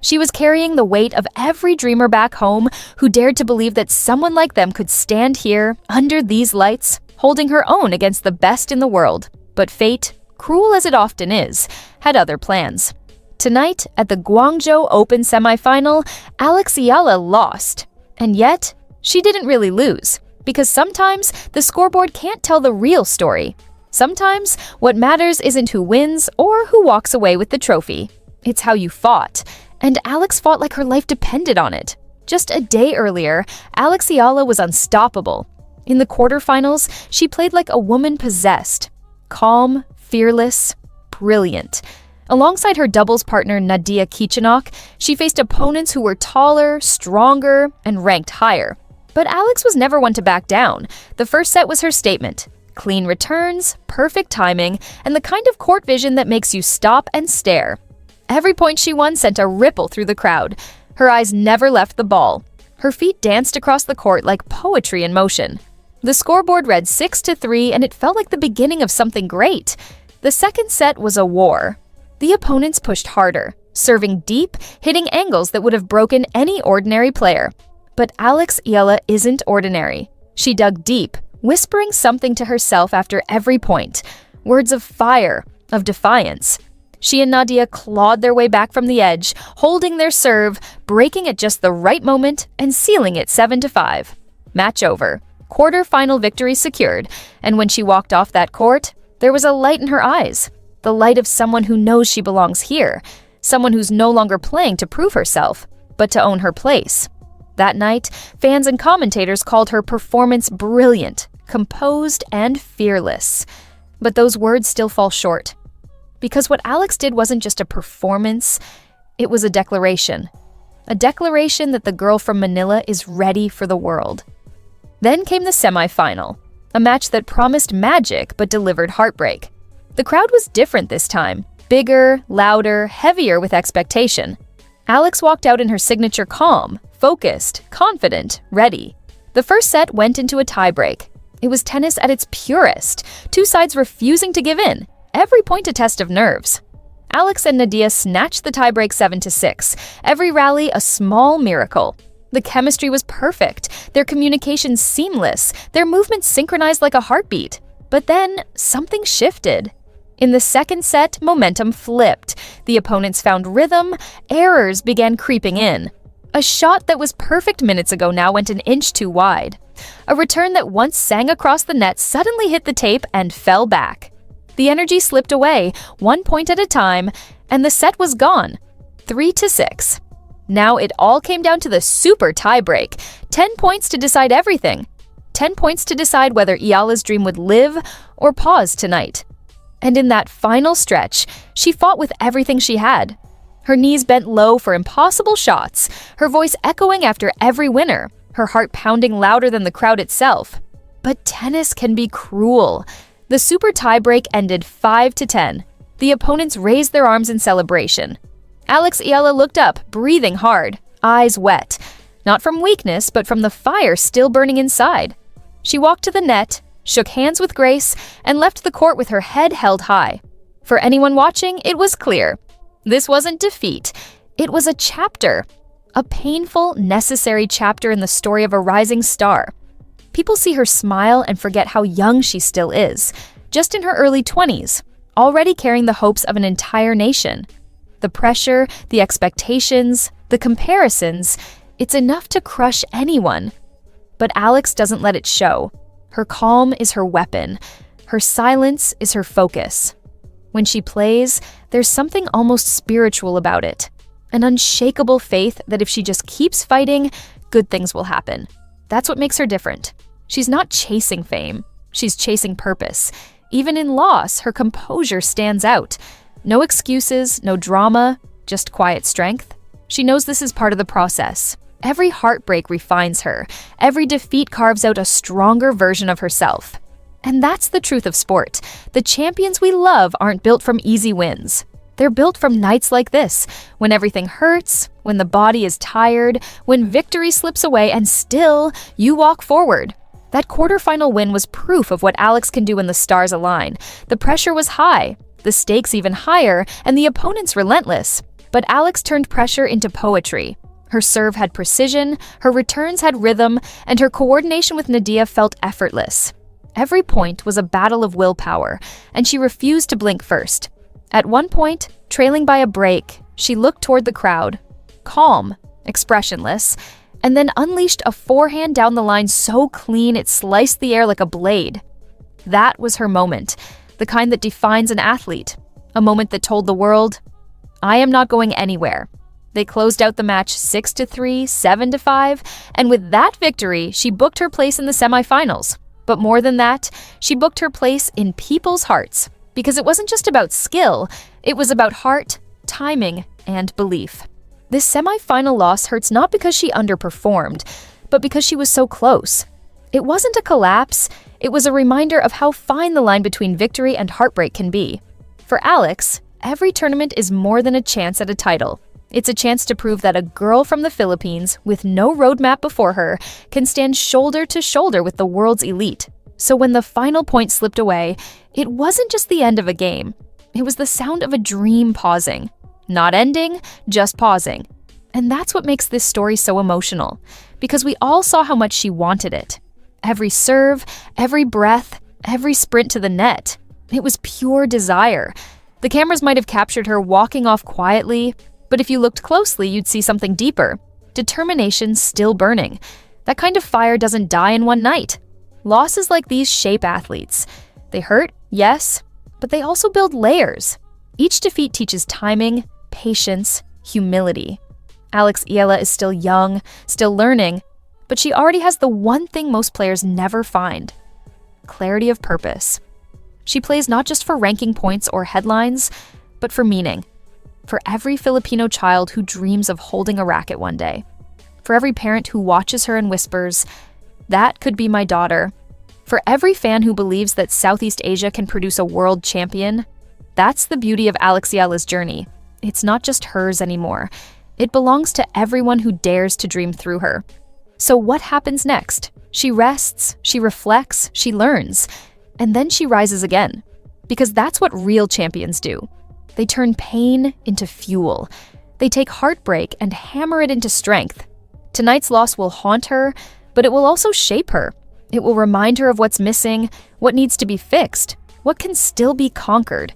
She was carrying the weight of every dreamer back home who dared to believe that someone like them could stand here, under these lights, holding her own against the best in the world. But fate, cruel as it often is, had other plans. Tonight, at the Guangzhou Open semifinal, Alex Eala lost. And yet, she didn't really lose, because sometimes the scoreboard can't tell the real story. Sometimes, what matters isn't who wins or who walks away with the trophy. It's how you fought. And Alex fought like her life depended on it. Just a day earlier, Alex Eala was unstoppable. In the quarterfinals, she played like a woman possessed. Calm, fearless, brilliant. Alongside her doubles partner Nadia Kichenok, she faced opponents who were taller, stronger, and ranked higher. But Alex was never one to back down. The first set was her statement. Clean returns, perfect timing, and the kind of court vision that makes you stop and stare. Every point she won sent a ripple through the crowd. Her eyes never left the ball. Her feet danced across the court like poetry in motion. The scoreboard read 6-3, and it felt like the beginning of something great. The second set was a war. The opponents pushed harder, serving deep, hitting angles that would have broken any ordinary player. But Alex Eala isn't ordinary. She dug deep, whispering something to herself after every point. Words of fire, of defiance. She and Nadia clawed their way back from the edge, holding their serve, breaking at just the right moment, and sealing it 7-5. Match over. Quarterfinal victory secured, and when she walked off that court, there was a light in her eyes. The light of someone who knows she belongs here. Someone who's no longer playing to prove herself, but to own her place. That night, fans and commentators called her performance brilliant, composed, and fearless. But those words still fall short. Because what Alex did wasn't just a performance, it was a declaration. A declaration that the girl from Manila is ready for the world. Then came the semifinal, a match that promised magic but delivered heartbreak. The crowd was different this time, bigger, louder, heavier with expectation. Alex walked out in her signature calm, focused, confident, ready. The first set went into a tiebreak. It was tennis at its purest, two sides refusing to give in. Every point a test of nerves. Alex and Nadia snatched the tiebreak 7-6. Every rally a small miracle. The chemistry was perfect, their communication seamless, their movements synchronized like a heartbeat. But then, something shifted. In the second set, momentum flipped. The opponents found rhythm, errors began creeping in. A shot that was perfect minutes ago now went an inch too wide. A return that once sang across the net suddenly hit the tape and fell back. The energy slipped away, 1 point at a time, and the set was gone, 3-6. Now it all came down to the super tiebreak, 10 points to decide everything. 10 points to decide whether Eala's dream would live or pause tonight. And in that final stretch, she fought with everything she had. Her knees bent low for impossible shots, her voice echoing after every winner, her heart pounding louder than the crowd itself. But tennis can be cruel. The super tiebreak ended 5-10. The opponents raised their arms in celebration. Alex Eala looked up, breathing hard, eyes wet. Not from weakness, but from the fire still burning inside. She walked to the net, shook hands with grace, and left the court with her head held high. For anyone watching, it was clear. This wasn't defeat. It was a chapter. A painful, necessary chapter in the story of a rising star. People see her smile and forget how young she still is, just in her early 20s, already carrying the hopes of an entire nation. The pressure, the expectations, the comparisons, it's enough to crush anyone. But Alex doesn't let it show. Her calm is her weapon. Her silence is her focus. When she plays, there's something almost spiritual about it. An unshakable faith that if she just keeps fighting, good things will happen. That's what makes her different. She's not chasing fame. She's chasing purpose. Even in loss, her composure stands out. No excuses, no drama, just quiet strength. She knows this is part of the process. Every heartbreak refines her. Every defeat carves out a stronger version of herself. And that's the truth of sport. The champions we love aren't built from easy wins. They're built from nights like this, when everything hurts, when the body is tired, when victory slips away, and still, you walk forward. That quarterfinal win was proof of what Alex can do when the stars align. The pressure was high, the stakes even higher, and the opponents relentless. But Alex turned pressure into poetry. Her serve had precision, her returns had rhythm, and her coordination with Nadia felt effortless. Every point was a battle of willpower, and she refused to blink first. At one point, trailing by a break, she looked toward the crowd, calm, expressionless, and then unleashed a forehand down the line so clean it sliced the air like a blade. That was her moment, the kind that defines an athlete, a moment that told the world, "I am not going anywhere." They closed out the match 6-3, 7-5, and with that victory, she booked her place in the semifinals. But more than that, she booked her place in people's hearts, because it wasn't just about skill, it was about heart, timing, and belief. This semifinal loss hurts not because she underperformed, but because she was so close. It wasn't a collapse, it was a reminder of how fine the line between victory and heartbreak can be. For Alex, every tournament is more than a chance at a title. It's a chance to prove that a girl from the Philippines, with no roadmap before her, can stand shoulder to shoulder with the world's elite. So when the final point slipped away, it wasn't just the end of a game. It was the sound of a dream pausing. Not ending, just pausing. And that's what makes this story so emotional, because we all saw how much she wanted it. Every serve, every breath, every sprint to the net. It was pure desire. The cameras might have captured her walking off quietly, but if you looked closely, you'd see something deeper. Determination still burning. That kind of fire doesn't die in one night. Losses like these shape athletes. They hurt, yes, but they also build layers. Each defeat teaches timing, patience, humility. Alex Eala is still young, still learning, but she already has the one thing most players never find: clarity of purpose. She plays not just for ranking points or headlines, but for meaning. For every Filipino child who dreams of holding a racket one day. For every parent who watches her and whispers, "That could be my daughter." For every fan who believes that Southeast Asia can produce a world champion. That's the beauty of Alex Eala's journey. It's not just hers anymore. It belongs to everyone who dares to dream through her. So what happens next? She rests, she reflects, she learns, and then she rises again. Because that's what real champions do. They turn pain into fuel. They take heartbreak and hammer it into strength. Tonight's loss will haunt her, but it will also shape her. It will remind her of what's missing, what needs to be fixed, what can still be conquered.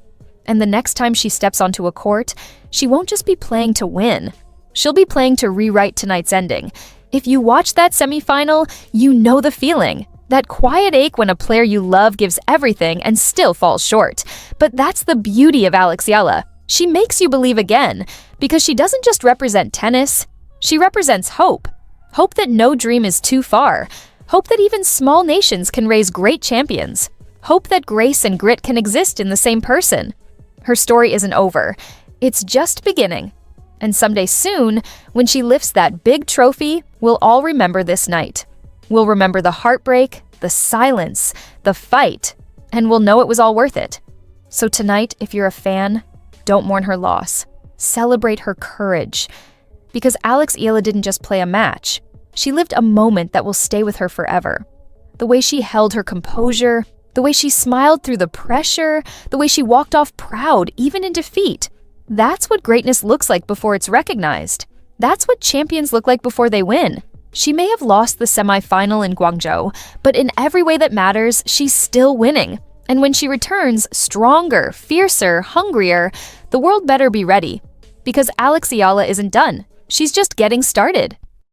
And the next time she steps onto a court, she won't just be playing to win. She'll be playing to rewrite tonight's ending. If you watch that semifinal, you know the feeling. That quiet ache when a player you love gives everything and still falls short. But that's the beauty of Alex Eala. She makes you believe again, because she doesn't just represent tennis, she represents hope. Hope that no dream is too far. Hope that even small nations can raise great champions. Hope that grace and grit can exist in the same person. Her story isn't over. It's just beginning. And someday soon, when she lifts that big trophy, we'll all remember this night. We'll remember the heartbreak, the silence, the fight, and we'll know it was all worth it. So tonight, if you're a fan, don't mourn her loss. Celebrate her courage. Because Alex Eala didn't just play a match. She lived a moment that will stay with her forever. The way she held her composure, the way she smiled through the pressure, the way she walked off proud, even in defeat. That's what greatness looks like before it's recognized. That's what champions look like before they win. She may have lost the semifinal in Guangzhou, but in every way that matters, she's still winning. And when she returns, stronger, fiercer, hungrier, the world better be ready. Because Alex Eala isn't done. She's just getting started.